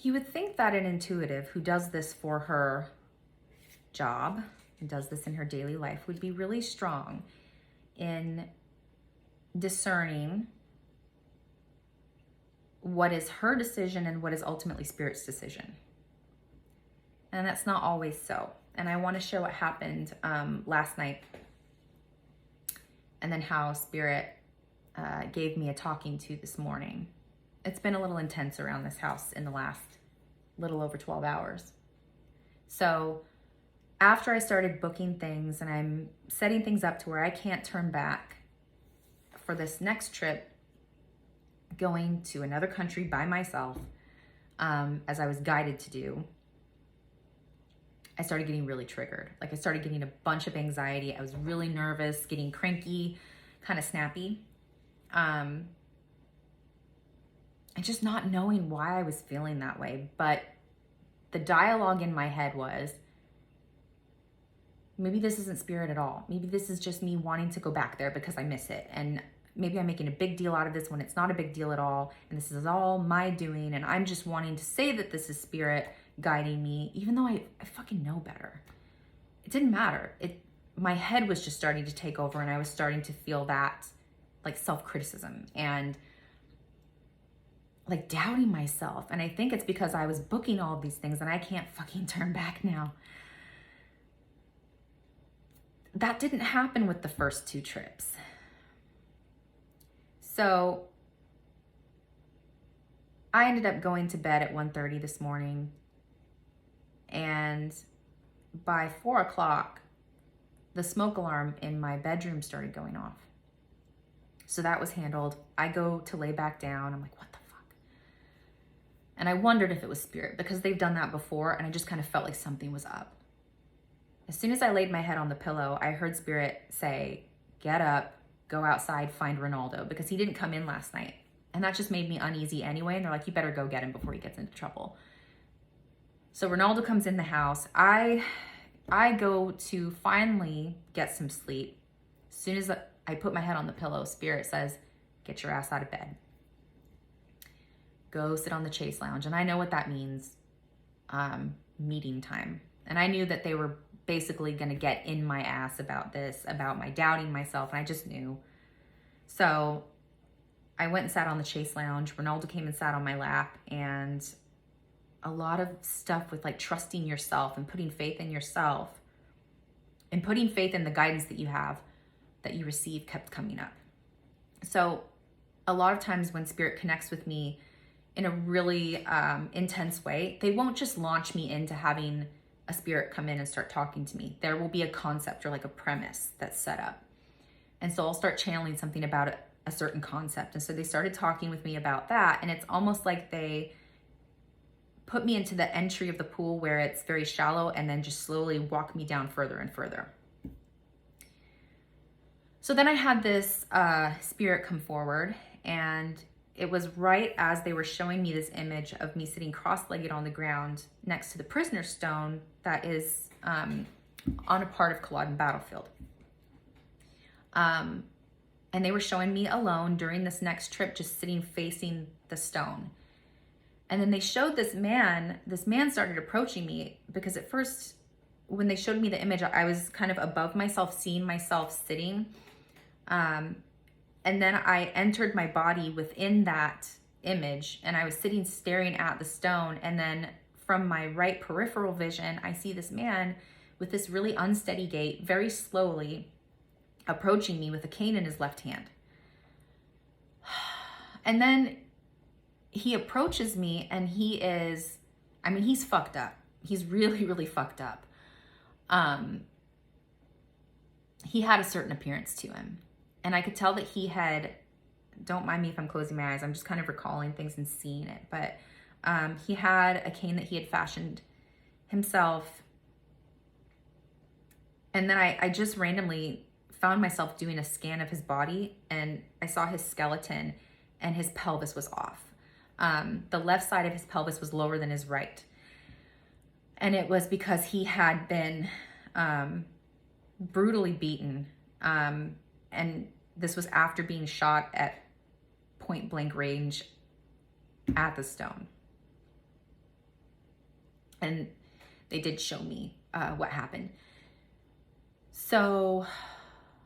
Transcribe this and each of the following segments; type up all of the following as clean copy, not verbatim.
You would think that an intuitive who does this for her job and does this in her daily life would be really strong in discerning what is her decision and what is ultimately Spirit's decision. And that's not always so. And I want to share what happened last night and then how Spirit gave me a talking to this morning. It's been a little intense around this house in the last little over 12 hours. So after I started booking things and I'm setting things up to where I can't turn back for this next trip, going to another country by myself, as I was guided to do, I started getting really triggered. Like, I started getting a bunch of anxiety. I was really nervous, getting cranky, kind of snappy. And just not knowing why I was feeling that way. But the dialogue in my head was, maybe this isn't Spirit at all. Maybe this is just me wanting to go back there because I miss it. And maybe I'm making a big deal out of this when it's not a big deal at all. And this is all my doing. And I'm just wanting to say that this is Spirit guiding me, even though I fucking know better. It didn't matter. My head was just starting to take over, and I was starting to feel that like self-criticism and like doubting myself. And I think it's because I was booking all of these things and I can't fucking turn back now. That didn't happen with the first 2 trips. So I ended up going to bed at 1:30 this morning. And by 4 o'clock, the smoke alarm in my bedroom started going off. So that was handled. I go to lay back down. I'm like, what the fuck? And I wondered if it was Spirit, because they've done that before, and I just kind of felt like something was up. As soon as I laid my head on the pillow, I heard Spirit say, get up, go outside, find Ronaldo, because he didn't come in last night. And that just made me uneasy anyway. And they're like, you better go get him before he gets into trouble. So Ronaldo comes in the house. I go to finally get some sleep. As soon as I put my head on the pillow, Spirit says, get your ass out of bed. Go sit on the Chase Lounge. And I know what that means, meeting time. And I knew that they were basically going to get in my ass about this, about my doubting myself. And I just knew. So I went and sat on the Chase Lounge. Ronaldo came and sat on my lap, and a lot of stuff with like trusting yourself and putting faith in yourself and putting faith in the guidance that you have, that you receive, kept coming up. So a lot of times when Spirit connects with me in a really intense way, they won't just launch me into having a spirit come in and start talking to me. There will be a concept or like a premise that's set up. And so I'll start channeling something about a certain concept. And so they started talking with me about that. And it's almost like they put me into the entry of the pool where it's very shallow and then just slowly walk me down further and further. So then I had this spirit come forward, and it was right as they were showing me this image of me sitting cross-legged on the ground next to the prisoner's stone that is on a part of Culloden battlefield. And they were showing me alone during this next trip, just sitting facing the stone. And then they showed this man started approaching me, because at first when they showed me the image, I was kind of above myself, seeing myself sitting. And then I entered my body within that image, and I was sitting staring at the stone. And then from my right peripheral vision, I see this man with this really unsteady gait, very slowly approaching me with a cane in his left hand. And then he approaches me, and he's fucked up. He's really, really fucked up. He had a certain appearance to him. And I could tell that he had, don't mind me if I'm closing my eyes, I'm just kind of recalling things and seeing it. But he had a cane that he had fashioned himself. And then I just randomly found myself doing a scan of his body, and I saw his skeleton, and his pelvis was off. The left side of his pelvis was lower than his right. And it was because he had been brutally beaten. And this was after being shot at point blank range at the stone. And they did show me what happened. So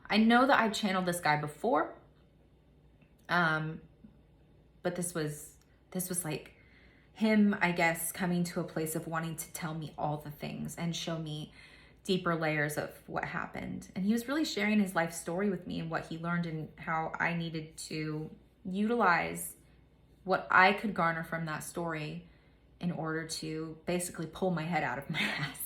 I know that I've channeled this guy before, but this was like him, I guess, coming to a place of wanting to tell me all the things and show me deeper layers of what happened. And he was really sharing his life story with me and what he learned and how I needed to utilize what I could garner from that story in order to basically pull my head out of my ass.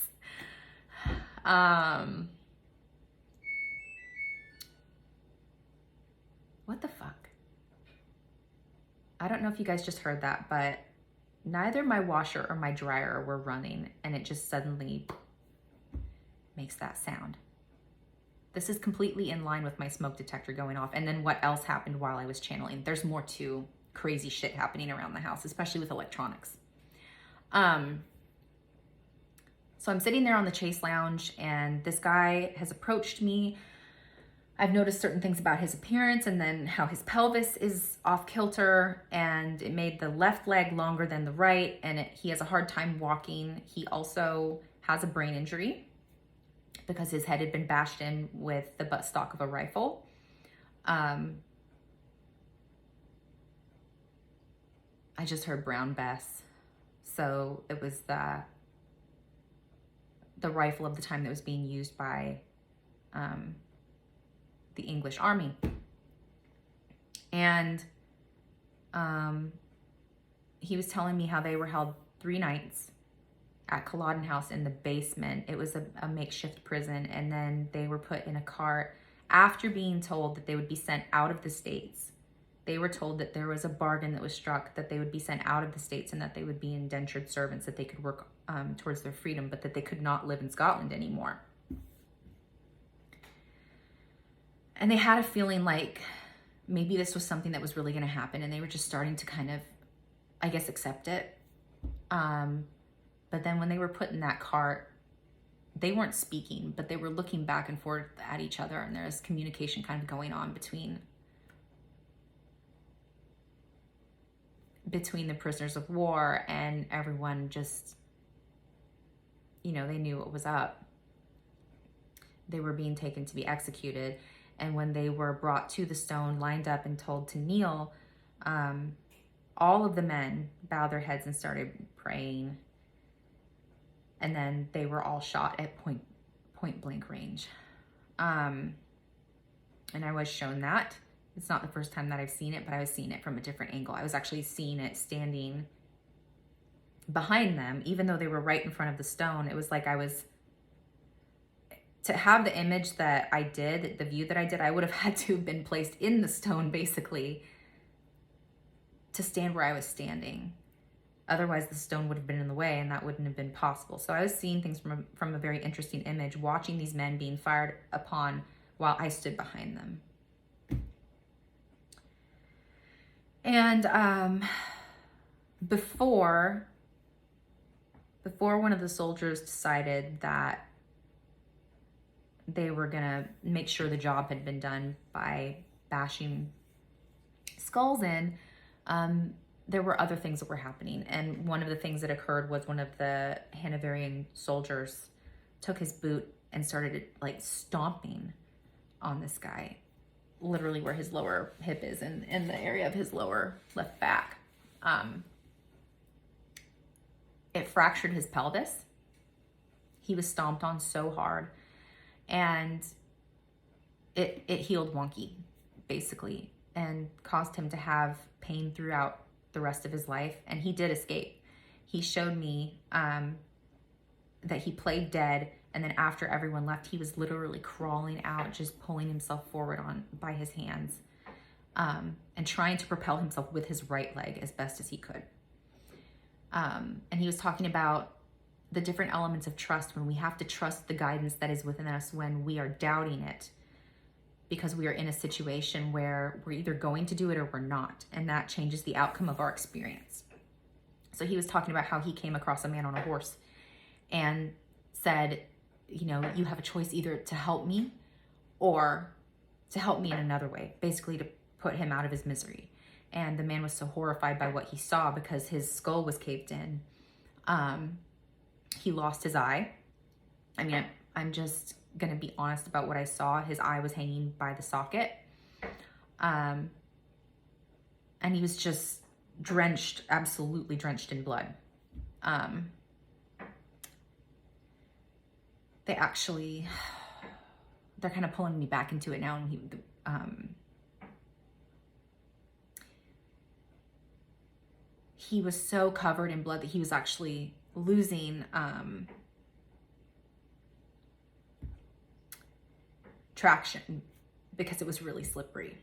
What the fuck? I don't know if you guys just heard that, but neither my washer or my dryer were running, and it just suddenly makes that sound. This is completely in line with my smoke detector going off. And then what else happened while I was channeling? There's more to crazy shit happening around the house, especially with electronics. So I'm sitting there on the Chase Lounge, and this guy has approached me. I've noticed certain things about his appearance, and then how his pelvis is off kilter, and it made the left leg longer than the right, and he has a hard time walking. He also has a brain injury because his head had been bashed in with the buttstock of a rifle. I just heard Brown Bess. So it was the rifle of the time that was being used by the English army. And he was telling me how they were held 3 nights at Culloden House in the basement. It was a makeshift prison, and then they were put in a cart after being told that they would be sent out of the States. They were told that there was a bargain that was struck, that they would be sent out of the States and that they would be indentured servants, that they could work towards their freedom, but that they could not live in Scotland anymore. And they had a feeling like maybe this was something that was really going to happen, and they were just starting to kind of, I guess, accept it. But then when they were put in that cart, they weren't speaking, but they were looking back and forth at each other, and there's communication kind of going on between the prisoners of war, and everyone just, you know, they knew what was up. They were being taken to be executed. And when they were brought to the stone, lined up and told to kneel, all of the men bowed their heads and started praying. And then they were all shot at point blank range. And I was shown that. It's not the first time that I've seen it, but I was seeing it from a different angle. I was actually seeing it standing behind them, even though they were right in front of the stone. It was like to have the image that I did, the view that I did, I would have had to have been placed in the stone, basically, to stand where I was standing. Otherwise, the stone would have been in the way, and that wouldn't have been possible. So I was seeing things from a very interesting image, watching these men being fired upon while I stood behind them. And before one of the soldiers decided that they were gonna make sure the job had been done by bashing skulls in, there were other things that were happening. And one of the things that occurred was one of the Hanoverian soldiers took his boot and started like stomping on this guy, literally where his lower hip is, in the area of his lower left back. It fractured his pelvis. He was stomped on so hard, and it healed wonky, basically, and caused him to have pain throughout the rest of his life. And he did escape. He showed me that he played dead, and then after everyone left, he was literally crawling out, just pulling himself forward by his hands, and trying to propel himself with his right leg as best as he could. And he was talking about the different elements of trust, when we have to trust the guidance that is within us when we are doubting it, because we are in a situation where we're either going to do it or we're not, and that changes the outcome of our experience. So he was talking about how he came across a man on a horse and said, you know, you have a choice either to help me or to help me in another way, basically to put him out of his misery. And the man was so horrified by what he saw, because his skull was caved in, He lost his eye. I mean, I'm just going to be honest about what I saw. His eye was hanging by the socket. And he was just drenched, absolutely drenched in blood. They're kind of pulling me back into it now. And he was so covered in blood that he was actually losing traction because it was really slippery.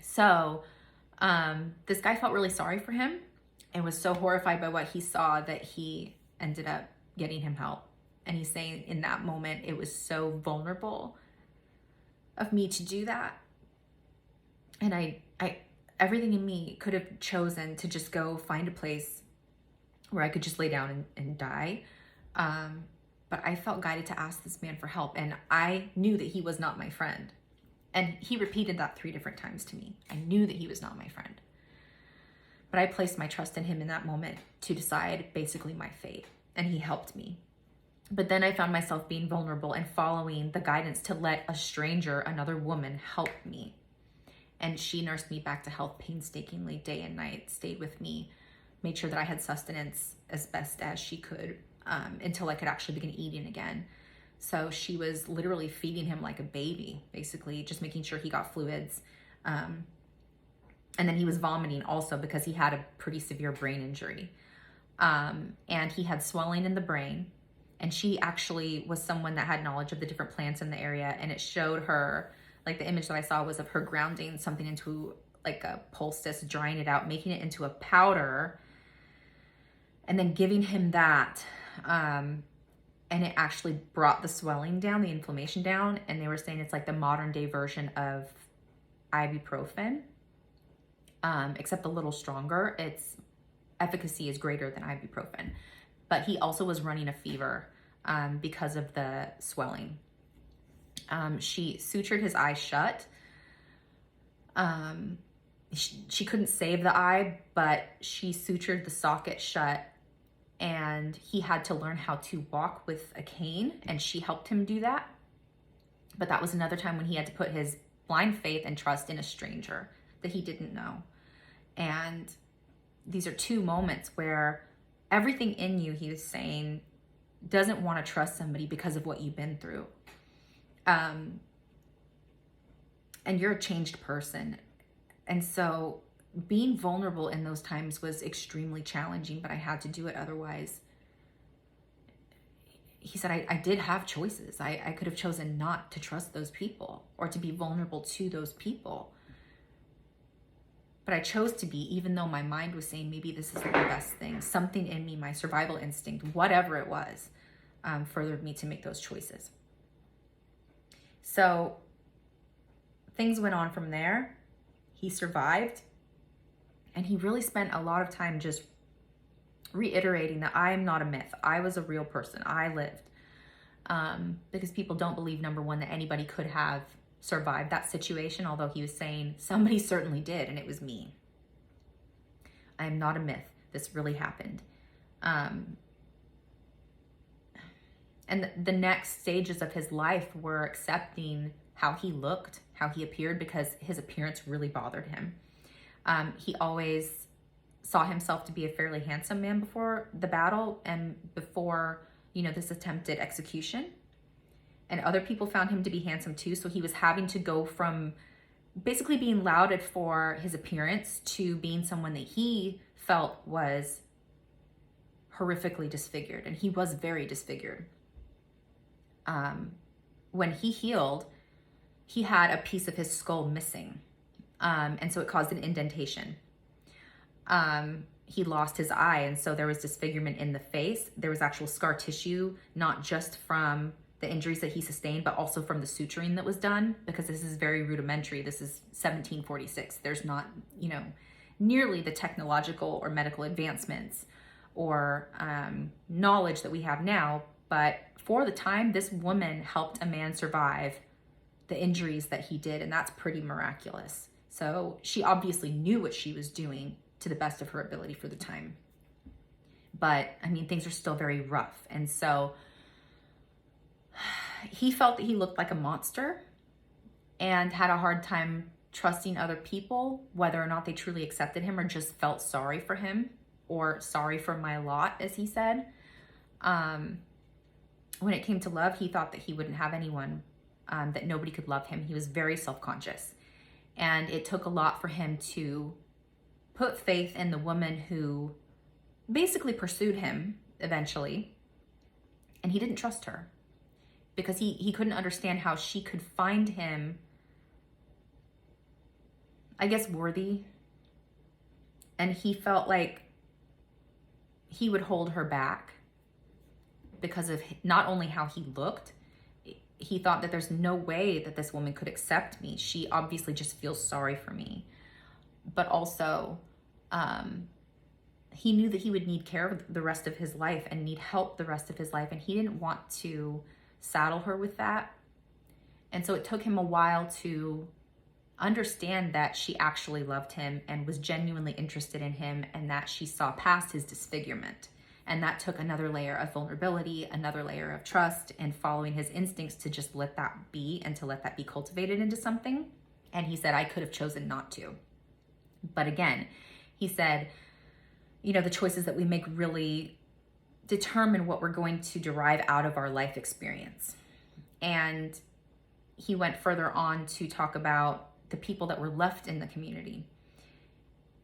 So this guy felt really sorry for him and was so horrified by what he saw that he ended up getting him help. And he's saying in that moment, it was so vulnerable of me to do that. And I everything in me could have chosen to just go find a place where I could just lay down and die. But I felt guided to ask this man for help. And I knew that he was not my friend. And he repeated that 3 different times to me. I knew that he was not my friend. But I placed my trust in him in that moment to decide basically my fate. And he helped me. But then I found myself being vulnerable and following the guidance to let a stranger, another woman, help me. And she nursed me back to health painstakingly day and night, stayed with me, made sure that I had sustenance as best as she could until I could actually begin eating again. So she was literally feeding him like a baby, basically, just making sure he got fluids. And then he was vomiting also because he had a pretty severe brain injury. And he had swelling in the brain. And she actually was someone that had knowledge of the different plants in the area. And it showed her, like the image that I saw was of her grounding something into like a poultice, drying it out, making it into a powder, and then giving him that. And it actually brought the swelling down, the inflammation down. And they were saying it's like the modern day version of ibuprofen, except a little stronger. Its efficacy is greater than ibuprofen. But he also was running a fever because of the swelling. She sutured his eye shut. She couldn't save the eye, but she sutured the socket shut, and he had to learn how to walk with a cane, and she helped him do that. But that was another time when he had to put his blind faith and trust in a stranger that he didn't know. And these are 2 moments where everything in you, he was saying, doesn't want to trust somebody because of what you've been through. And you're a changed person. And so being vulnerable in those times was extremely challenging, but I had to do it otherwise. He said, I did have choices. I could have chosen not to trust those people or to be vulnerable to those people. But I chose to be, even though my mind was saying maybe this isn't the best thing. Something in me, my survival instinct, whatever it was, furthered me to make those choices. So things went on from there. He survived. And he really spent a lot of time just reiterating that I am not a myth. I was a real person. I lived. Because people don't believe, number one, that anybody could have survived that situation, although he was saying somebody certainly did, and it was me. I am not a myth. This really happened. And the next stages of his life were accepting how he looked, how he appeared, because his appearance really bothered him. He always saw himself to be a fairly handsome man before the battle and before, this attempted execution. And other people found him to be handsome too. So he was having to go from basically being lauded for his appearance to being someone that he felt was horrifically disfigured. And he was very disfigured. When he healed, he had a piece of his skull missing. And so it caused an indentation. He lost his eye. And so there was disfigurement in the face. There was actual scar tissue, not just from the injuries that he sustained, but also from the suturing that was done, because this is very rudimentary. This is 1746. There's not, nearly the technological or medical advancements or knowledge that we have now. But for the time, this woman helped a man survive the injuries that he did, and that's pretty miraculous. So she obviously knew what she was doing to the best of her ability for the time. but I mean, things are still very rough. And so he felt that he looked like a monster and had a hard time trusting other people, whether or not they truly accepted him or just felt sorry for him or sorry for my lot, as he said. When it came to love, he thought that he wouldn't have anyone, that nobody could love him. He was very self-conscious. And it took a lot for him to put faith in the woman who basically pursued him eventually. And he didn't trust her because he couldn't understand how she could find him, I guess, worthy. And he felt like he would hold her back because of not only how he looked. He thought that there's no way that this woman could accept me. She obviously just feels sorry for me. But also, he knew that he would need care the rest of his life and need help the rest of his life. And he didn't want to saddle her with that. And so it took him a while to understand that she actually loved him and was genuinely interested in him, and that she saw past his disfigurement. And that took another layer of vulnerability, another layer of trust, and following his instincts to just let that be and to let that be cultivated into something. And he said, I could have chosen not to. But again, he said, you know, the choices that we make really determine what we're going to derive out of our life experience. And he went further on to talk about the people that were left in the community.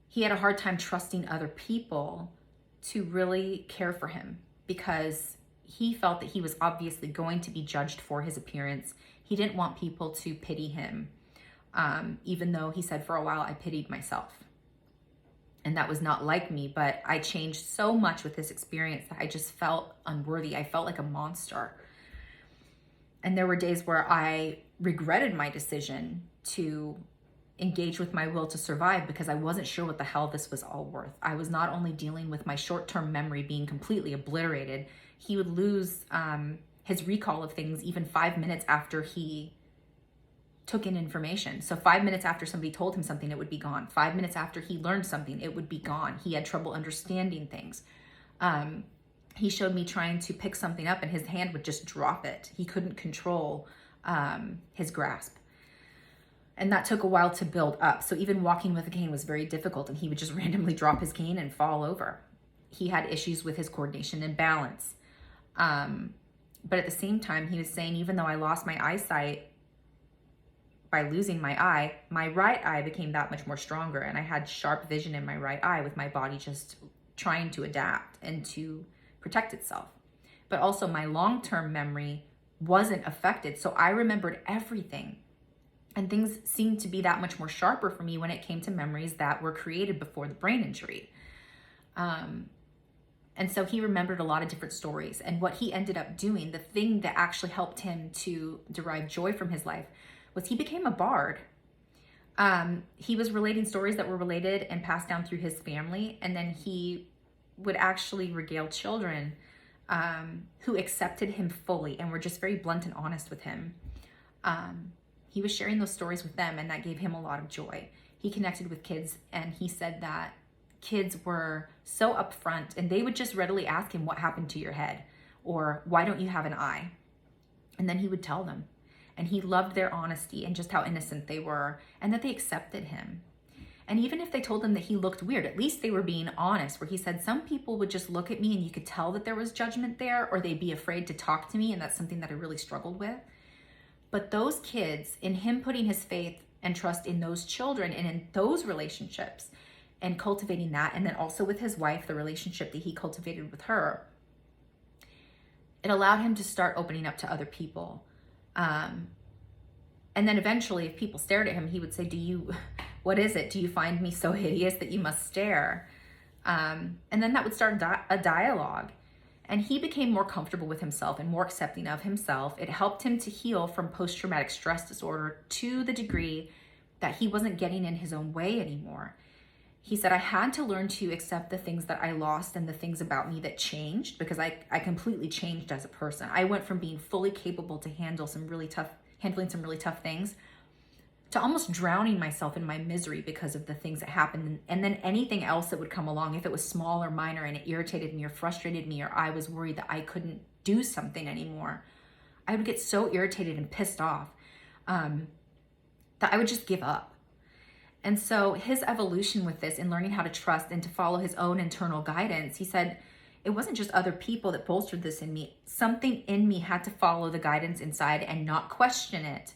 He had a hard time trusting other people to really care for him because he felt that he was obviously going to be judged for his appearance. He didn't want people to pity him, even though he said for a while I pitied myself. And that was not like me, but I changed so much with this experience that I just felt unworthy. I felt like a monster. And there were days where I regretted my decision to engage with my will to survive because I wasn't sure what the hell this was all worth. I was not only dealing with my short-term memory being completely obliterated, he would lose his recall of things even 5 minutes after he took in information. So 5 minutes after somebody told him something, it would be gone. 5 minutes after he learned something, it would be gone. He had trouble understanding things. He showed me trying to pick something up and his hand would just drop it. He couldn't control his grasp. And that took a while to build up. So even walking with a cane was very difficult, and he would just randomly drop his cane and fall over. He had issues with his coordination and balance. But at the same time, he was saying, even though I lost my eyesight by losing my eye, my right eye became that much more stronger. And I had sharp vision in my right eye with my body just trying to adapt and to protect itself. But also my long-term memory wasn't affected. So I remembered everything. And things seemed to be that much more sharper for me when it came to memories that were created before the brain injury. And so he remembered a lot of different stories. And what he ended up doing, the thing that actually helped him to derive joy from his life, was he became a bard. He was relating stories that were related and passed down through his family. And then he would actually regale children who accepted him fully and were just very blunt and honest with him. He was sharing those stories with them, and that gave him a lot of joy. He connected with kids, and he said that kids were so upfront, and they would just readily ask him, what happened to your head? Or why don't you have an eye? And then he would tell them. And he loved their honesty and just how innocent they were, and that they accepted him. And even if they told him that he looked weird, at least they were being honest, where he said some people would just look at me and you could tell that there was judgment there, or they'd be afraid to talk to me, and that's something that I really struggled with. But those kids, in him putting his faith and trust in those children and in those relationships and cultivating that, and then also with his wife, the relationship that he cultivated with her, it allowed him to start opening up to other people. And then eventually, if people stared at him, he would say, what is it? Do you find me so hideous that you must stare? And then that would start a dialogue. And he became more comfortable with himself and more accepting of himself. It helped him to heal from post-traumatic stress disorder to the degree that he wasn't getting in his own way anymore. He said, I had to learn to accept the things that I lost and the things about me that changed, because I completely changed as a person. I went from being fully capable to handling some really tough things to almost drowning myself in my misery because of the things that happened. And then anything else that would come along, if it was small or minor and it irritated me or frustrated me, or I was worried that I couldn't do something anymore, I would get so irritated and pissed off that I would just give up. And so his evolution with this and learning how to trust and to follow his own internal guidance, he said, it wasn't just other people that bolstered this in me. Something in me had to follow the guidance inside and not question it.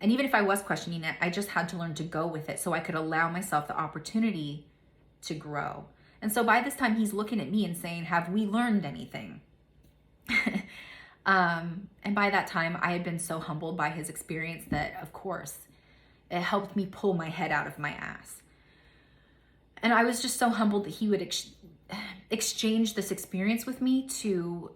And even if I was questioning it, I just had to learn to go with it so I could allow myself the opportunity to grow. And so by this time, he's looking at me and saying, have we learned anything? And by that time, I had been so humbled by his experience that, of course, it helped me pull my head out of my ass. And I was just so humbled that he would exchange this experience with me to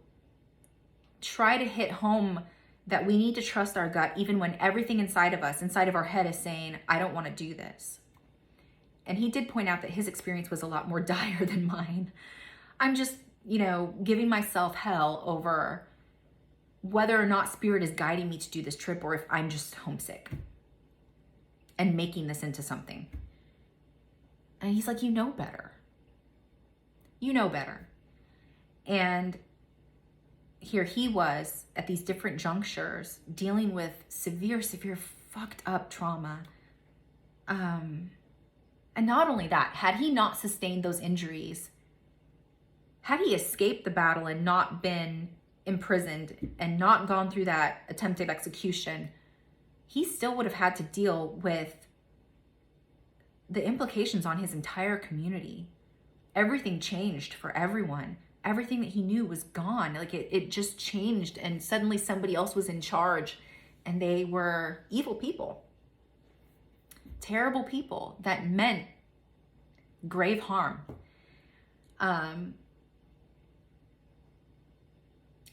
try to hit home that we need to trust our gut even when everything inside of us, inside of our head, is saying, I don't want to do this. And he did point out that his experience was a lot more dire than mine. I'm just, giving myself hell over whether or not spirit is guiding me to do this trip or if I'm just homesick and making this into something. And he's like, you know better. You know better. And here he was at these different junctures dealing with severe fucked up trauma. And not only that, had he not sustained those injuries, had he escaped the battle and not been imprisoned and not gone through that attempted execution, he still would have had to deal with the implications on his entire community. Everything changed for everyone. Everything that he knew was gone. Like it just changed, and suddenly somebody else was in charge, and they were evil people. Terrible people that meant grave harm.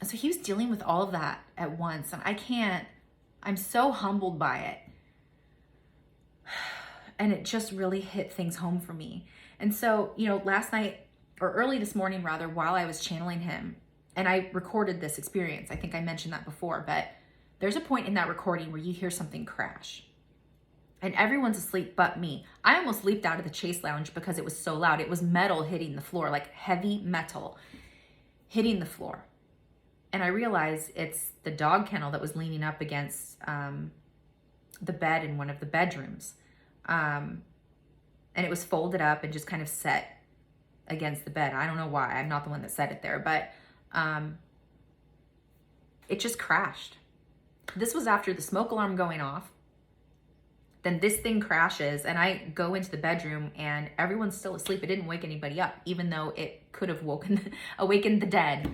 So he was dealing with all of that at once, and I'm so humbled by it. And it just really hit things home for me. And so, last night, or early this morning rather, while I was channeling him, and I recorded this experience, I think I mentioned that before, but there's a point in that recording where you hear something crash. And everyone's asleep but me. I almost leaped out of the Chase Lounge because it was so loud. It was metal hitting the floor, like heavy metal hitting the floor. And I realized it's the dog kennel that was leaning up against the bed in one of the bedrooms. And it was folded up and just kind of set against the bed. I don't know why. I'm not the one that set it there, but it just crashed. This was after the smoke alarm going off. Then this thing crashes, and I go into the bedroom, and everyone's still asleep. It didn't wake anybody up, even though it could have awakened the dead.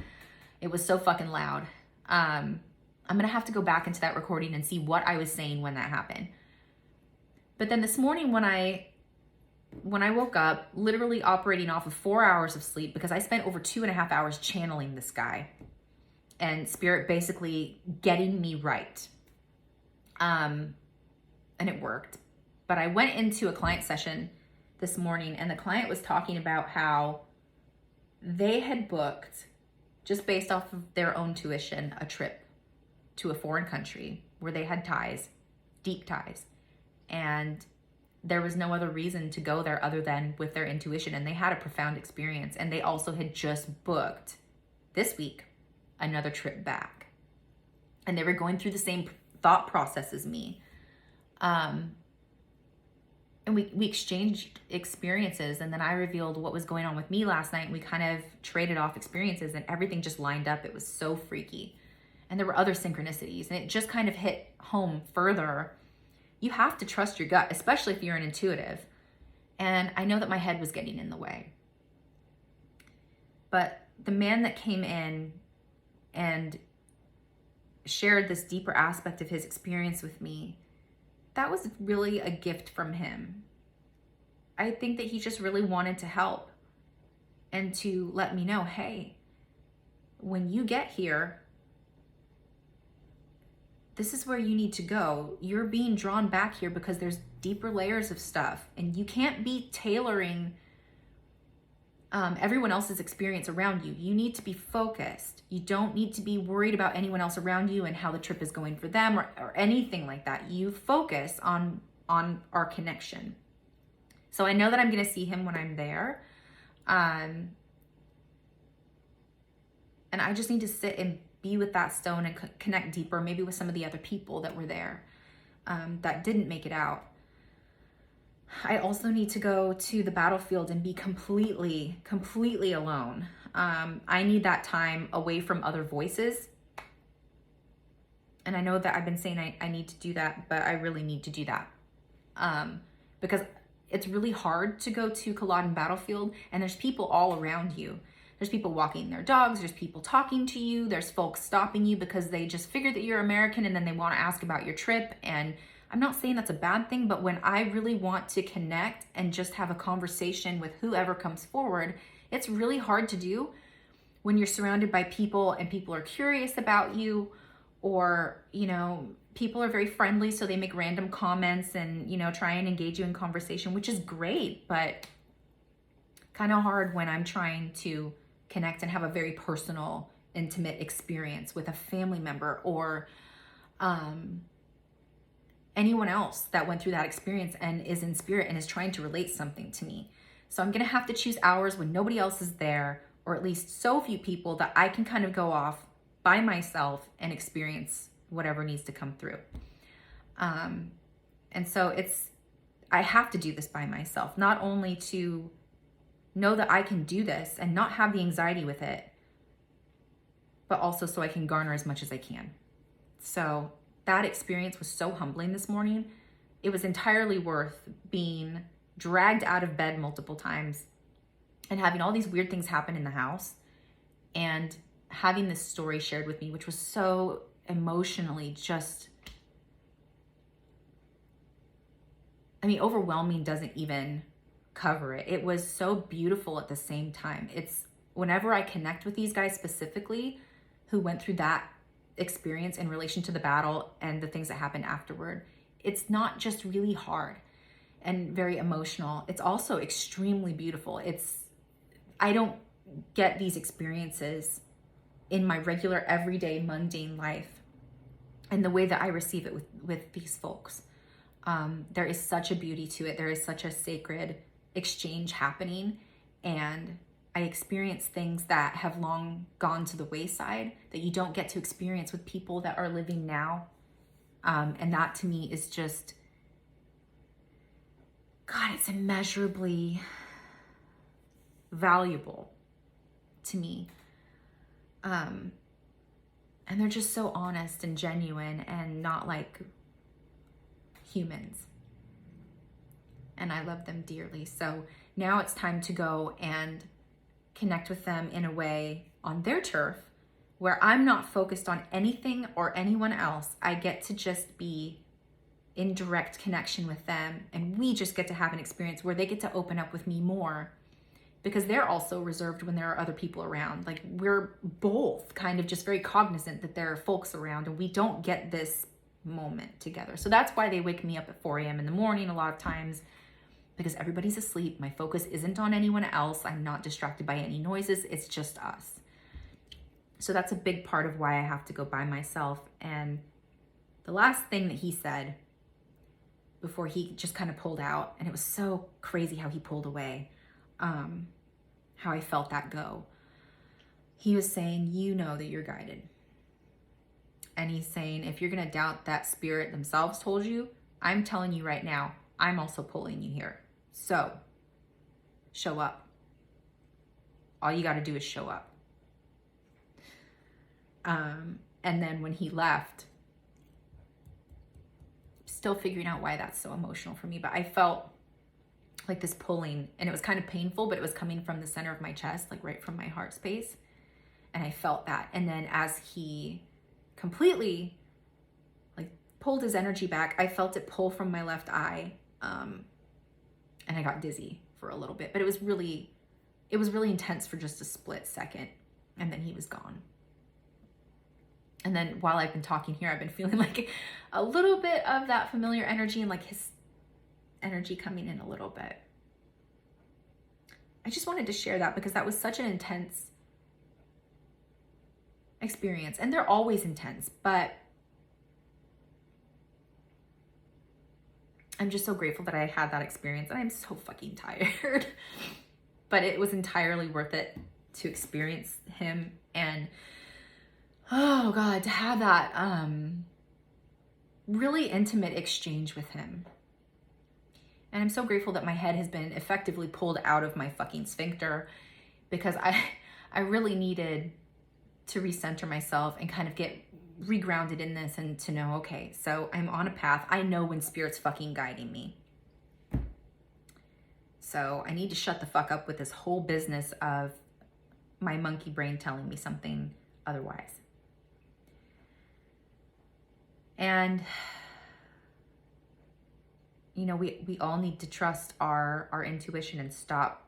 It was so fucking loud. I'm gonna have to go back into that recording and see what I was saying when that happened. But then this morning when I woke up, literally operating off of 4 hours of sleep, because I spent over 2.5 hours channeling this guy and spirit basically getting me right. And it worked. But I went into a client session this morning, and the client was talking about how they had booked, just based off of their own tuition, a trip to a foreign country where they had ties, deep ties. And there was no other reason to go there other than with their intuition. And they had a profound experience. And they also had just booked this week another trip back. And they were going through the same thought process as me. And we exchanged experiences, and then I revealed what was going on with me last night, and we kind of traded off experiences, and everything just lined up. It was so freaky. And there were other synchronicities, and it just kind of hit home further. You have to trust your gut, especially if you're an intuitive. And I know that my head was getting in the way. But the man that came in and shared this deeper aspect of his experience with me, that was really a gift from him. I think that he just really wanted to help and to let me know, hey, when you get here, this is where you need to go. You're being drawn back here because there's deeper layers of stuff, and you can't be tailoring everyone else's experience around you. You need to be focused. You don't need to be worried about anyone else around you and how the trip is going for them or anything like that. You focus on on our connection. So I know that I'm going to see him when I'm there. And I just need to sit and be with that stone and connect deeper, maybe with some of the other people that were there that didn't make it out. I also need to go to the battlefield and be completely alone. I need that time away from other voices. And I know that I've been saying I need to do that, but I really need to do that. Because it's really hard to go to Culloden battlefield and there's people all around you. There's people walking their dogs, there's people talking to you, there's folks stopping you because they just figured that you're American and then they want to ask about your trip. And I'm not saying that's a bad thing, but when I really want to connect and just have a conversation with whoever comes forward, it's really hard to do when you're surrounded by people and people are curious about you, or, you know, people are very friendly, so they make random comments and, you know, try and engage you in conversation, which is great, but kind of hard when I'm trying to connect and have a very personal, intimate experience with a family member or anyone else that went through that experience and is in spirit and is trying to relate something to me. So I'm going to have to choose hours when nobody else is there, or at least so few people that I can kind of go off by myself and experience whatever needs to come through. And so I have to do this by myself, not only to know that I can do this and not have the anxiety with it, but also so I can garner as much as I can. So that experience was so humbling this morning. It was entirely worth being dragged out of bed multiple times and having all these weird things happen in the house and having this story shared with me, which was so emotionally just, I mean, overwhelming doesn't even cover it. It was so beautiful at the same time. It's whenever I connect with these guys specifically who went through that experience in relation to the battle and the things that happened afterward, it's not just really hard and very emotional. It's also extremely beautiful. I don't get these experiences in my regular, everyday, mundane life and the way that I receive it with these folks. There is such a beauty to it. There is such a sacred exchange happening, and I experience things that have long gone to the wayside that you don't get to experience with people that are living now. And that to me is just, God, it's immeasurably valuable to me. And they're just so honest and genuine and not like humans. And I love them dearly. So now it's time to go and connect with them in a way on their turf where I'm not focused on anything or anyone else. I get to just be in direct connection with them, and we just get to have an experience where they get to open up with me more, because they're also reserved when there are other people around. Like, we're both kind of just very cognizant that there are folks around and we don't get this moment together. So that's why they wake me up at 4 a.m. in the morning a lot of times, because everybody's asleep. My focus isn't on anyone else. I'm not distracted by any noises. It's just us. So that's a big part of why I have to go by myself. And the last thing that he said before he just kind of pulled out, and it was so crazy how he pulled away, how I felt that go. He was saying, you know that you're guided. And he's saying, if you're going to doubt that spirit themselves told you, I'm telling you right now, I'm also pulling you here. So show up. All you got to do is show up. And then when he left, still figuring out why that's so emotional for me, but I felt like this pulling, and it was kind of painful, but it was coming from the center of my chest, like right from my heart space. And I felt that. And then as he completely like pulled his energy back, I felt it pull from my left eye. And I got dizzy for a little bit, but it was really intense for just a split second. And then he was gone. And then while I've been talking here, I've been feeling like a little bit of that familiar energy and like his energy coming in a little bit. I just wanted to share that because that was such an intense experience. And they're always intense, but I'm just so grateful that I had that experience, and I'm so fucking tired. But it was entirely worth it to experience him, and oh God, to have that really intimate exchange with him. And I'm so grateful that my head has been effectively pulled out of my fucking sphincter, because I really needed to recenter myself and kind of get regrounded in this, and to know, okay, so I'm on a path. I know when Spirit's fucking guiding me. So I need to shut the fuck up with this whole business of my monkey brain telling me something otherwise. And you know, we all need to trust our intuition and stop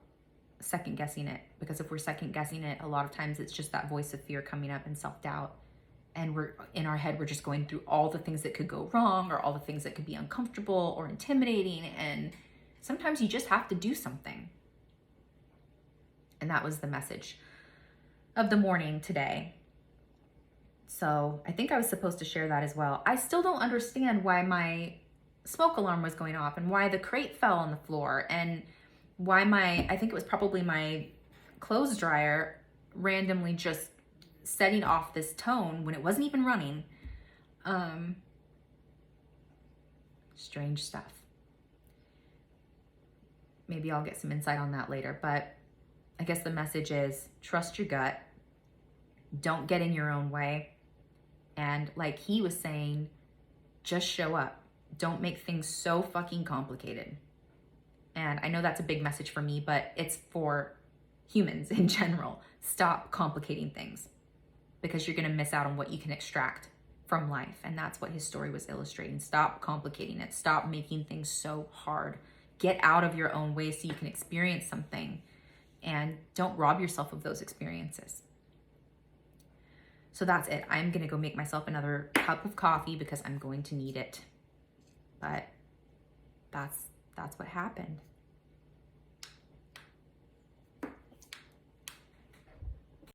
second guessing it, because if we're second guessing it, a lot of times it's just that voice of fear coming up and self-doubt, and we're in our head, we're just going through all the things that could go wrong, or all the things that could be uncomfortable or intimidating, and sometimes you just have to do something. And that was the message of the morning today. So I think I was supposed to share that as well. I still don't understand why my smoke alarm was going off, and why the crate fell on the floor, and why I think it was probably my clothes dryer randomly just setting off this tone when it wasn't even running. Strange stuff. Maybe I'll get some insight on that later, but I guess the message is trust your gut. Don't get in your own way. And like he was saying, just show up. Don't make things so fucking complicated. And I know that's a big message for me, but it's for humans in general. Stop complicating things, because you're going to miss out on what you can extract from life. And that's what his story was illustrating. Stop complicating it. Stop making things so hard. Get out of your own way so you can experience something, and don't rob yourself of those experiences. So that's it. I'm going to go make myself another cup of coffee, because I'm going to need it. But that's what happened.